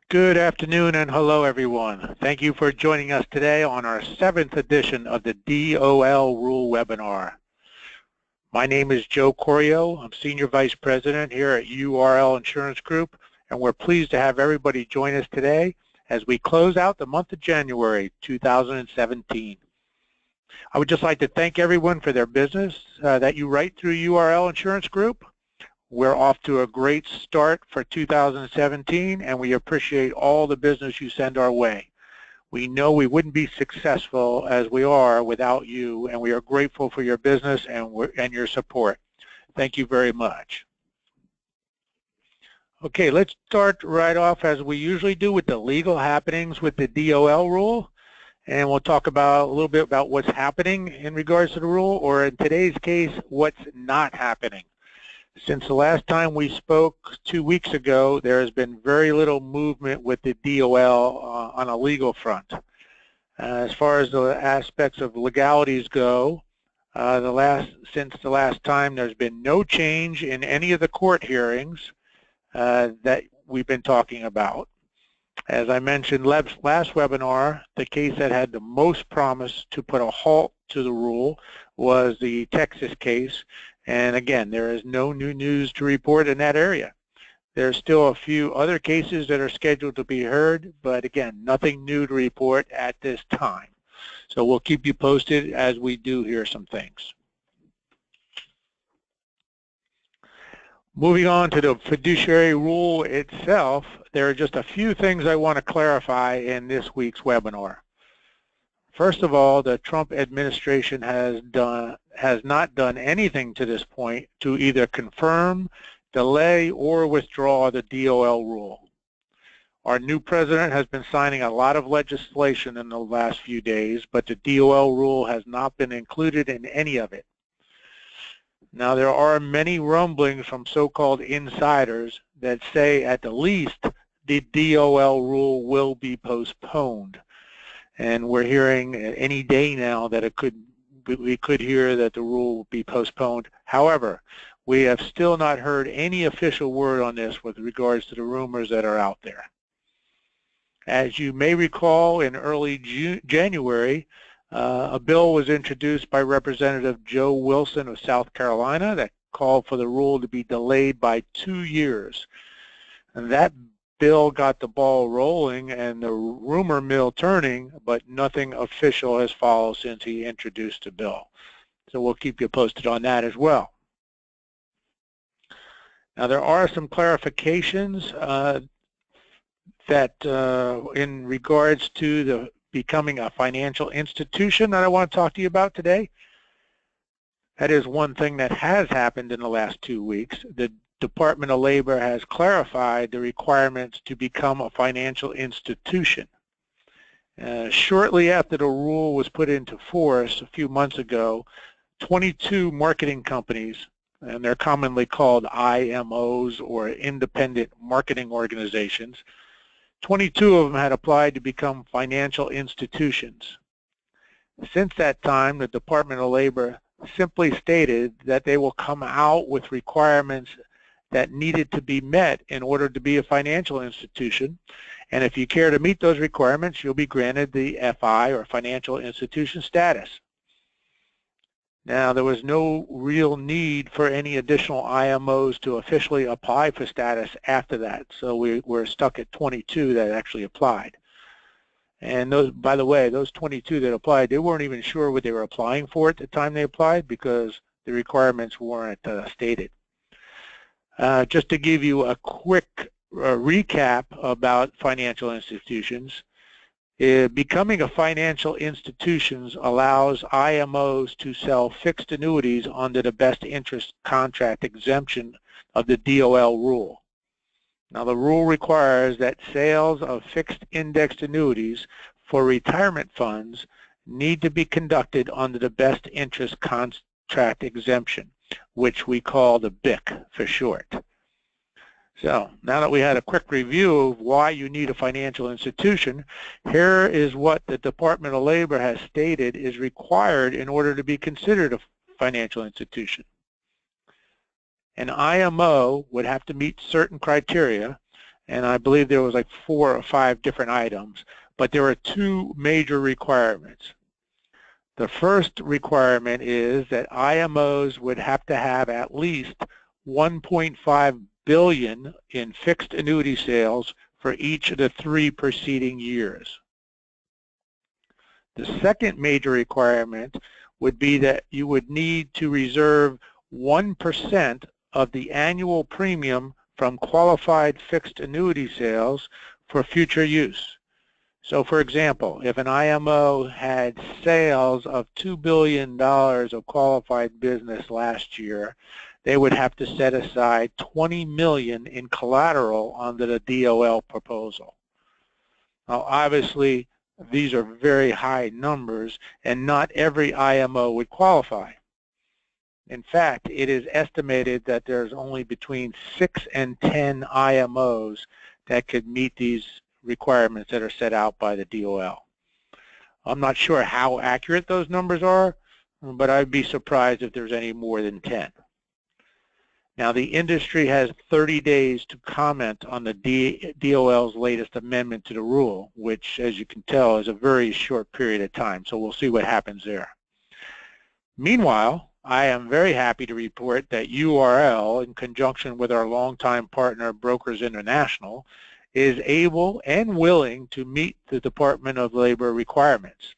Good afternoon and hello everyone. Thank you for joining us today on our 7th edition of the DOL Rule Webinar. My name is Joe Corio. I'm Senior Vice President here at URL Insurance Group, and we're pleased to have everybody join us today as we close out the month of January 2017. I would just like to thank everyone for their business that you write through URL Insurance Group. We're off to a great start for 2017, and we appreciate all the business you send our way. We know we wouldn't be successful as we are without you, and we are grateful for your business and your support. Thank you very much. Okay, let's start right off as we usually do with the legal happenings with the DOL rule, and we'll talk about a little bit about what's happening in regards to the rule, or in today's case, what's not happening. Since the last time we spoke 2 weeks ago, there has been very little movement with the DOL on a legal front. As far as the aspects of legalities go, since the last time, there's been no change in any of the court hearings that we've been talking about. As I mentioned last webinar, the case that had the most promise to put a halt to the rule was the Texas case. And again, there is no new news to report in that area. There's still a few other cases that are scheduled to be heard, but again, nothing new to report at this time. So we'll keep you posted as we do hear some things. Moving on to the fiduciary rule itself, there are just a few things I want to clarify in this week's webinar. First of all, the Trump administration has not done anything to this point to either confirm, delay, or withdraw the DOL rule. Our new president has been signing a lot of legislation in the last few days, but the DOL rule has not been included in any of it. Now, there are many rumblings from so-called insiders that say at the least the DOL rule will be postponed. And we're hearing any day now that we could hear that the rule will be postponed. However, we have still not heard any official word on this with regards to the rumors that are out there. As you may recall, in early January, a bill was introduced by Representative Joe Wilson of South Carolina that called for the rule to be delayed by 2 years. And that bill got the ball rolling and the rumor mill turning, but nothing official has followed since he introduced the bill. So we'll keep you posted on that as well. Now, there are some clarifications that in regards to the becoming a financial institution that I want to talk to you about today. That is one thing that has happened in the last 2 weeks. The Department of Labor has clarified the requirements to become a financial institution. Shortly after the rule was put into force a few months ago, 22 marketing companies, and they're commonly called IMOs or independent marketing organizations, 22 of them had applied to become financial institutions. Since that time, the Department of Labor simply stated that they will come out with requirements that needed to be met in order to be a financial institution. And if you care to meet those requirements, you'll be granted the FI or financial institution status. Now, there was no real need for any additional IMOs to officially apply for status after that. So we're stuck at 22 that actually applied. And those, by the way, those 22 that applied, they weren't even sure what they were applying for at the time they applied because the requirements weren't stated. Just to give you a quick recap about financial institutions, becoming a financial institution allows IMOs to sell fixed annuities under the best interest contract exemption of the DOL rule. Now, the rule requires that sales of fixed indexed annuities for retirement funds need to be conducted under the best interest contract exemption, which we call the BIC for short. So now that we had a quick review of why you need a financial institution, here is what the Department of Labor has stated is required in order to be considered a financial institution. An IMO would have to meet certain criteria, and I believe there was like 4 or 5 different items, but there are 2 major requirements. The first requirement is that IMOs would have to have at least $1.5 billion in fixed annuity sales for each of the 3 preceding years. The second major requirement would be that you would need to reserve 1% of the annual premium from qualified fixed annuity sales for future use. So for example, if an IMO had sales of $2 billion of qualified business last year, they would have to set aside $20 million in collateral under the DOL proposal. Now obviously these are very high numbers and not every IMO would qualify. In fact, it is estimated that there's only between 6 and 10 IMOs that could meet these requirements that are set out by the DOL. I'm not sure how accurate those numbers are, but I'd be surprised if there's any more than 10. Now the industry has 30 days to comment on the DOL's latest amendment to the rule, which as you can tell is a very short period of time, so we'll see what happens there. Meanwhile, I am very happy to report that URL, in conjunction with our longtime partner Brokers International, is able and willing to meet the Department of Labor requirements.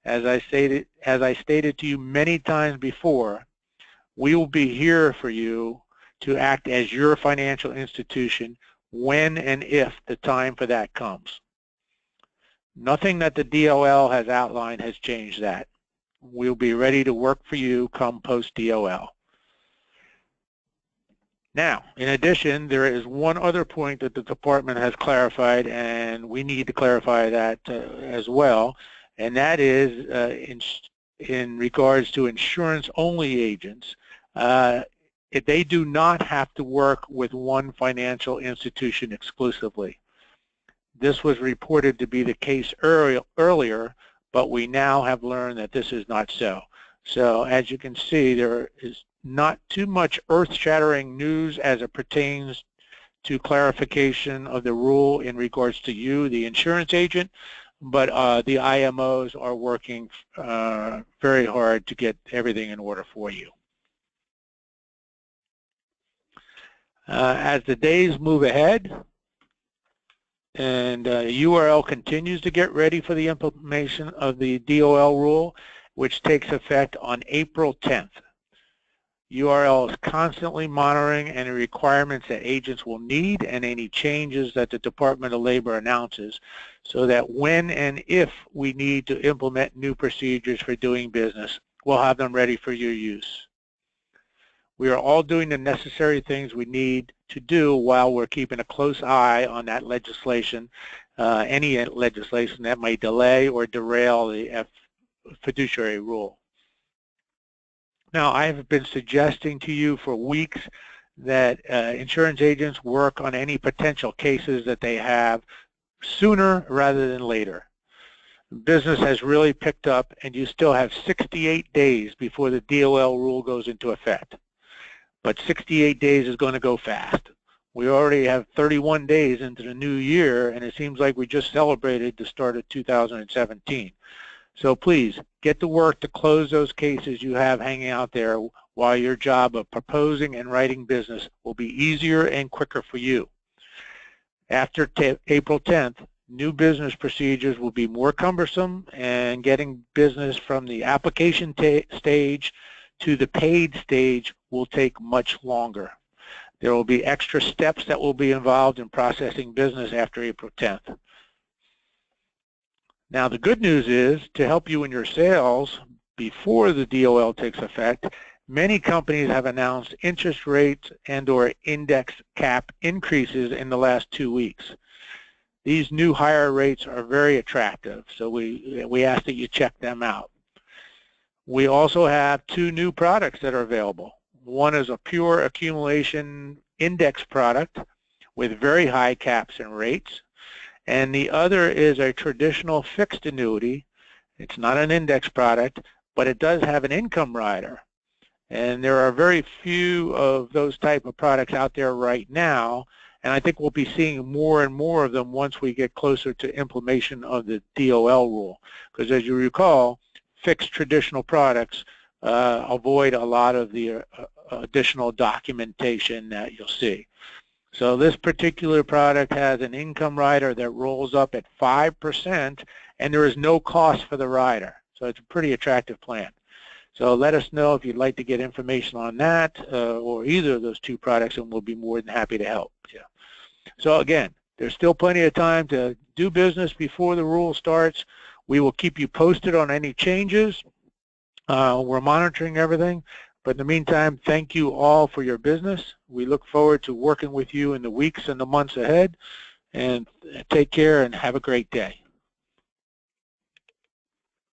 As I stated to you many times before, we will be here for you to act as your financial institution when and if the time for that comes. Nothing that the DOL has outlined has changed that. We'll be ready to work for you come post-DOL. Now, in addition, there is one other point that the department has clarified, and we need to clarify that as well, and that is in regards to insurance-only agents. They do not have to work with one financial institution exclusively. This was reported to be the case earlier, but we now have learned that this is not so. So as you can see, there is not too much earth-shattering news as it pertains to clarification of the rule in regards to you, the insurance agent, but the IMOs are working very hard to get everything in order for you. As the days move ahead, and URL continues to get ready for the implementation of the DOL rule, which takes effect on April 10th. URL is constantly monitoring any requirements that agents will need and any changes that the Department of Labor announces, so that when and if we need to implement new procedures for doing business, we'll have them ready for your use. We are all doing the necessary things we need to do while we're keeping a close eye on that legislation, any legislation that may delay or derail the fiduciary rule. Now, I have been suggesting to you for weeks that insurance agents work on any potential cases that they have sooner rather than later. Business has really picked up, and you still have 68 days before the DOL rule goes into effect. But 68 days is going to go fast. We already have 31 days into the new year, and it seems like we just celebrated the start of 2017. So please, get to work to close those cases you have hanging out there while your job of proposing and writing business will be easier and quicker for you. After April 10th, new business procedures will be more cumbersome, and getting business from the application stage to the paid stage will take much longer. There will be extra steps that will be involved in processing business after April 10th. Now the good news is, to help you in your sales before the DOL takes effect, many companies have announced interest rates and/or index cap increases in the last 2 weeks. These new higher rates are very attractive, so we ask that you check them out. We also have 2 new products that are available. One is a pure accumulation index product with very high caps and rates, and the other is a traditional fixed annuity. It's not an index product, but it does have an income rider. And there are very few of those type of products out there right now, And I think we'll be seeing more and more of them once we get closer to implementation of the DOL rule. Because as you recall, fixed traditional products avoid a lot of the additional documentation that you'll see. So this particular product has an income rider that rolls up at 5%, and there is no cost for the rider. So it's a pretty attractive plan. So let us know if you'd like to get information on that or either of those two products, and we'll be more than happy to help. Yeah. So again, there's still plenty of time to do business before the rule starts. We will keep you posted on any changes. We're monitoring everything. But in the meantime, thank you all for your business. We look forward to working with you in the weeks and the months ahead. And take care and have a great day.